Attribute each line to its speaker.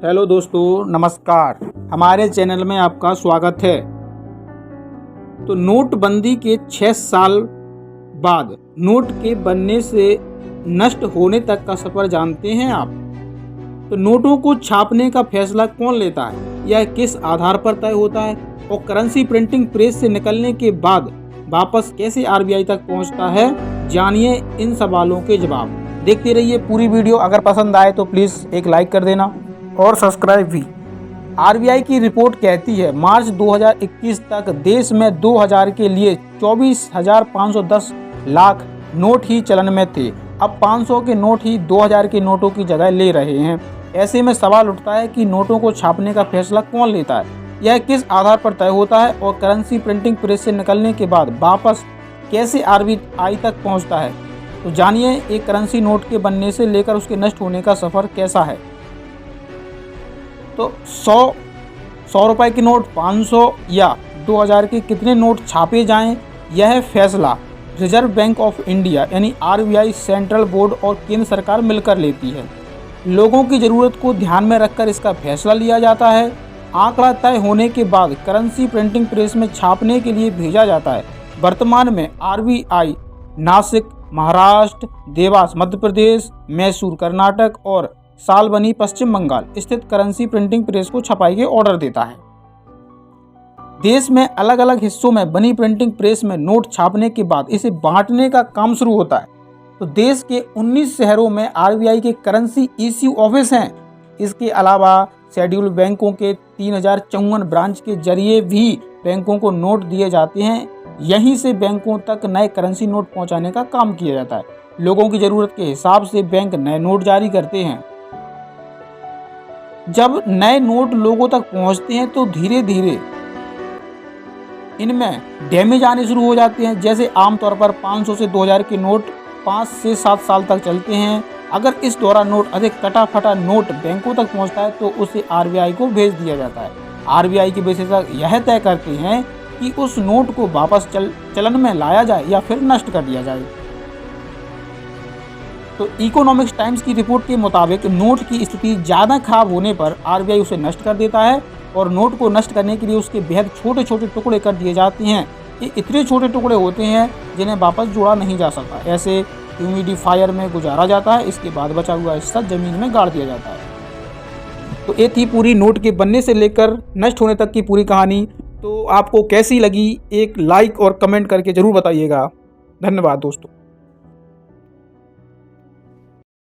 Speaker 1: Hello दोस्तों, नमस्कार। हमारे चैनल में आपका स्वागत है। तो नोटबंदी के 6 साल बाद नोट के बनने से नष्ट होने तक का सफ़र जानते हैं आप? तो नोटों को छापने का फैसला कौन लेता है, यह किस आधार पर तय होता है और करेंसी प्रिंटिंग प्रेस से निकलने के बाद वापस कैसे आरबीआई तक पहुंचता है, जानिए इन सवालों के जवाब। देखते रहिए पूरी वीडियो। अगर पसंद आए तो प्लीज़ एक लाइक कर देना और सब्सक्राइब भी। आरबीआई की रिपोर्ट कहती है मार्च 2021 तक देश में 2000 के लिए 24,510 लाख नोट ही चलन में थे। अब 500 के नोट ही 2000 के नोटों की जगह ले रहे हैं। ऐसे में सवाल उठता है कि नोटों को छापने का फैसला कौन लेता है, यह किस आधार पर तय होता है और करेंसी प्रिंटिंग प्रेस से निकलने के बाद वापस कैसे आरबीआई तक पहुंचता है। तो जानिए एक करेंसी नोट के बनने से लेकर उसके नष्ट होने का सफ़र कैसा है। तो 100 रुपए के नोट, 500 या 2000 के कितने नोट छापे जाएं, यह फैसला रिजर्व बैंक ऑफ इंडिया यानी आरबीआई, सेंट्रल बोर्ड और केंद्र सरकार मिलकर लेती है। लोगों की ज़रूरत को ध्यान में रखकर इसका फैसला लिया जाता है। आंकड़ा तय होने के बाद करेंसी प्रिंटिंग प्रेस में छापने के लिए भेजा जाता है। वर्तमान में आरबीआई नासिक महाराष्ट्र, देवास मध्य प्रदेश, मैसूर कर्नाटक और सालबनी पश्चिम बंगाल स्थित करेंसी प्रिंटिंग प्रेस को छपाई के ऑर्डर देता है। देश में अलग अलग हिस्सों में बनी प्रिंटिंग प्रेस में नोट छापने के बाद इसे बांटने का काम शुरू होता है। तो देश के 19 शहरों में आरबीआई के करेंसी इश्यू ऑफिस हैं। इसके अलावा शेड्यूल बैंकों के 3054 ब्रांच के जरिए भी बैंकों को नोट दिए जाते हैं। यहीं से बैंकों तक नए करेंसी नोट पहुंचाने का काम किया जाता है। लोगों की ज़रूरत के हिसाब से बैंक नए नोट जारी करते हैं। जब नए नोट लोगों तक पहुंचते हैं तो धीरे धीरे इनमें डैमेज आने शुरू हो जाते हैं। जैसे आमतौर पर 500 से 2000 के नोट 5 से 7 साल तक चलते हैं। अगर इस दौरान नोट अधिक कटा फटा नोट बैंकों तक पहुंचता है तो उसे आरबीआई को भेज दिया जाता है। आरबीआई के विशेषज्ञ यह तय करते हैं कि उस नोट को वापस चलन में लाया जाए या फिर नष्ट कर दिया जाए। तो इकोनॉमिक्स टाइम्स की रिपोर्ट के मुताबिक नोट की स्थिति ज़्यादा खराब होने पर आरबीआई उसे नष्ट कर देता है और नोट को नष्ट करने के लिए उसके बेहद छोटे छोटे टुकड़े कर दिए जाते हैं। ये इतने छोटे टुकड़े होते हैं जिन्हें वापस जोड़ा नहीं जा सकता। ऐसे ह्यूमिडिफायर में गुजारा जाता है। इसके बाद बचा हुआ हिस्सा ज़मीन में गाड़ दिया जाता है। तो ये थी पूरी नोट के बनने से लेकर नष्ट होने तक की पूरी कहानी। तो आपको कैसी लगी, एक लाइक और कमेंट करके ज़रूर बताइएगा। धन्यवाद दोस्तों।